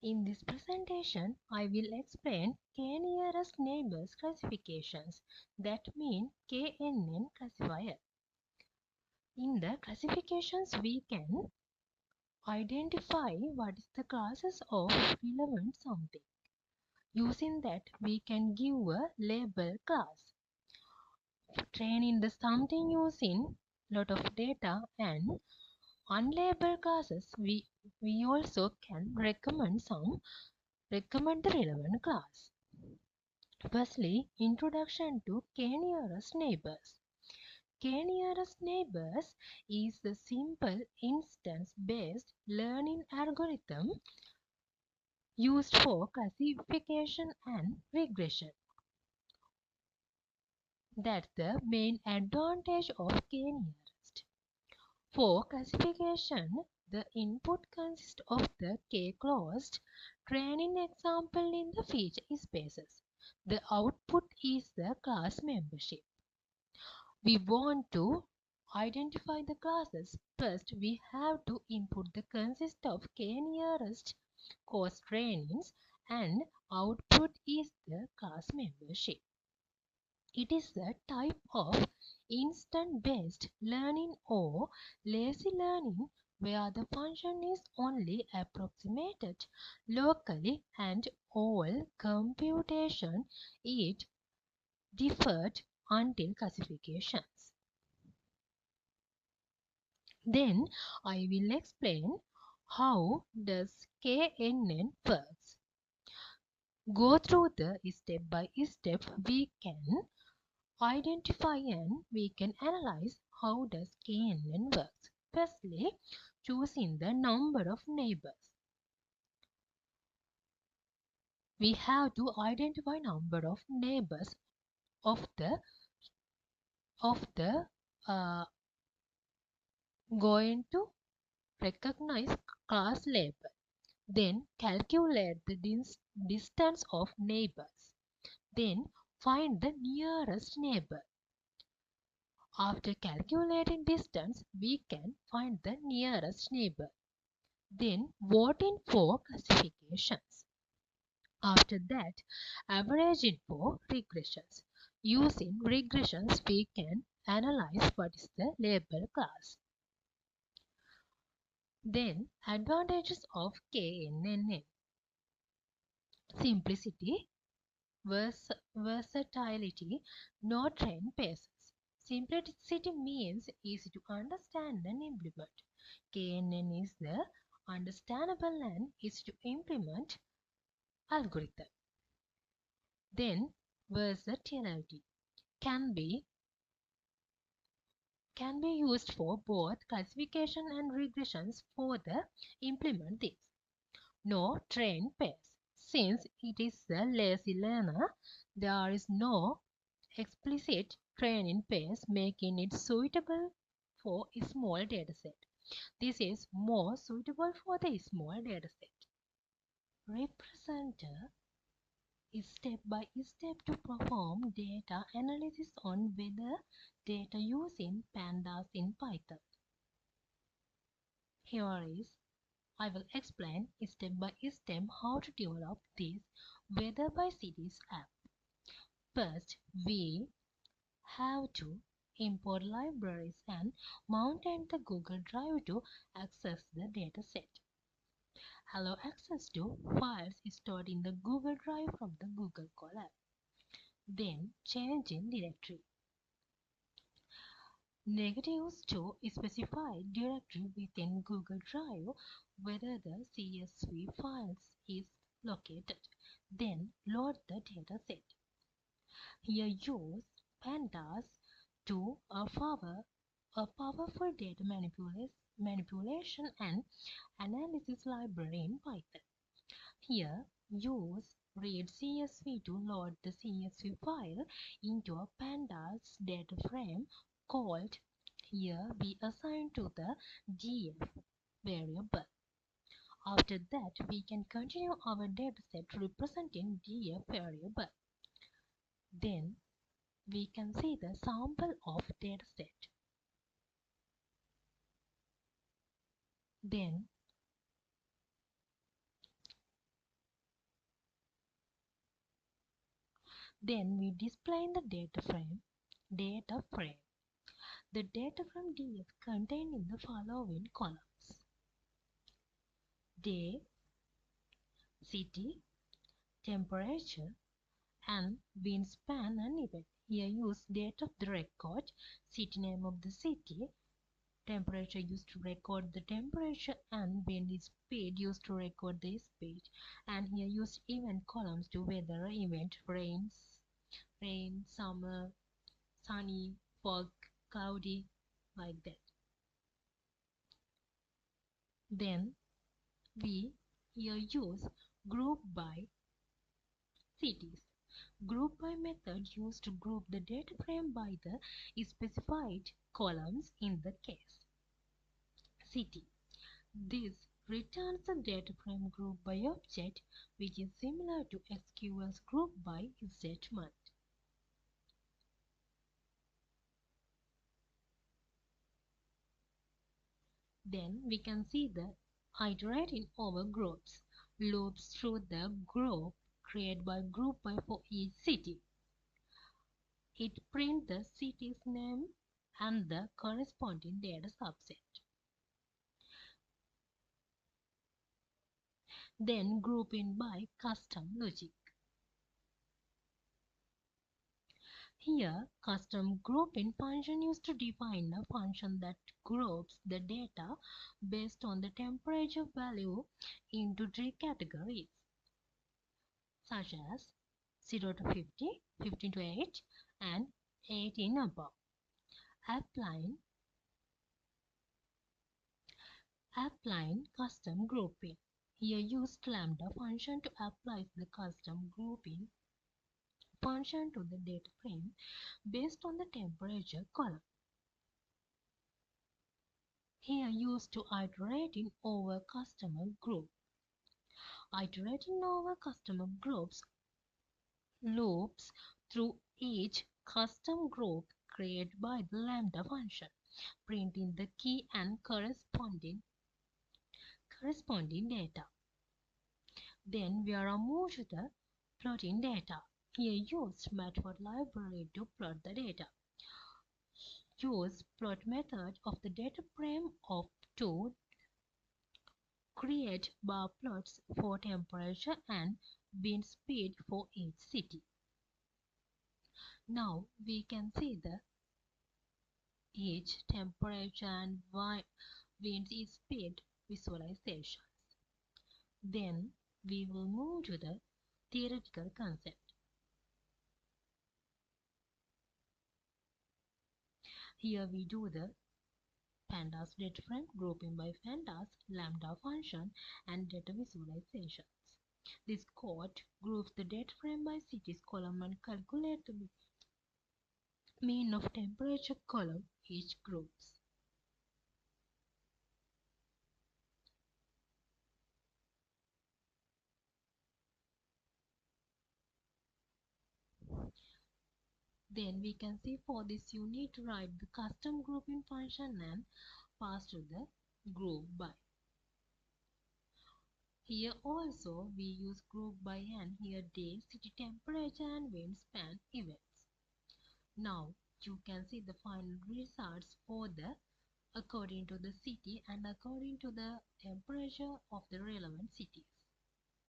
In this presentation, I will explain K-nearest neighbors classifications, that mean KNN classifier. In the classifications, we can identify what is the classes of relevant something. Using that, we can give a label class. Training the something using lot of data and unlabeled classes, we also can recommend the relevant class. Firstly, introduction to K-nearest neighbors. K-nearest neighbors is the simple instance-based learning algorithm used for classification and regression. That's the main advantage of K-nearest. For classification, the input consists of the K-closed training example in the feature spaces. The output is the class membership. We want to identify the classes. First, we have to input the consist of K-nearest course trainings and output is the class membership. It is a type of instant-based learning or lazy learning where the function is only approximated locally and all computation is deferred until classifications. Then I will explain how does KNN works. Go through the step by step. We can identify and we can analyze how does KNN works. Firstly, choosing the number of neighbors. We have to identify number of neighbors of the going to recognize class label. Then calculate the distance of neighbors. Then find the nearest neighbor. After calculating distance, we can find the nearest neighbor. Then voting for classifications. After that, averaging for regressions. Using regressions, we can analyze what is the label class. Then advantages of KNN. Simplicity, versatility, no train pairs. Simplicity means easy to understand and implement. KNN is the understandable and easy to implement algorithm. Then versatility can be used for both classification and regressions for the implement this. No train pairs. Since it is a lazy learner, there is no explicit training pairs making it suitable for a small dataset. This is more suitable for the small dataset. Representer is step by step to perform data analysis on weather data using pandas in Python. Here is I will explain step by step how to develop this weather by cities app. First, we have to import libraries and mount in the Google Drive to access the dataset. Allow access to files stored in the Google Drive from the Google Colab. Then change in directory. Negatives to specify directory within Google Drive whether the CSV files is located. Then load the dataset. Here use pandas to a powerful data manipulation and analysis library in Python. Here use read CSV to load the CSV file into a pandas data frame called here we assign to the df variable. After that, we can continue our dataset representing df variable. Then we can see the sample of dataset. Then Then we display in the data frame. The data from DF contained in the following columns: day, city, temperature, and wingspan and event. Here use date of the record, city name of the city, temperature used to record the temperature, and wind speed used to record the speed. And here use event columns to weather event, rain, summer, sunny, fog, cloudy, like that. Then we here use group by cities. Group by method used to group the data frame by the specified columns in the case city. This returns the data frame group by object, which is similar to SQL's group by statement. Then we can see the iterating over groups loops through the group created by group by for each city. It prints the city's name and the corresponding data subset. Then grouping by custom logic. Here, custom grouping function used to define a function that groups the data based on the temperature value into three categories, such as 0 to 50, 15 to 8, and 18 above. Applying custom grouping. Here use lambda function to apply the custom grouping function to the data frame based on the temperature column. Here used to iterating over customer group. Iterating over customer groups loops through each custom group created by the lambda function, printing the key and corresponding data. Then we are moved to the plotting data. Here use matplotlib to plot the data. Use plot method of the data frame of to create bar plots for temperature and wind speed for each city. Now we can see the each temperature and wind speed visualizations. Then we will move to the theoretical concept. Here we do the pandas data frame grouping by pandas, lambda function, and data visualizations. This code groups the data frame by cities column and calculates the mean of temperature column each groups. Then we can see for this you need to write the custom grouping function and pass to the group by. Here also we use group by and here day, city temperature and wind span events. Now you can see the final results for the according to the city and according to the temperature of the relevant cities.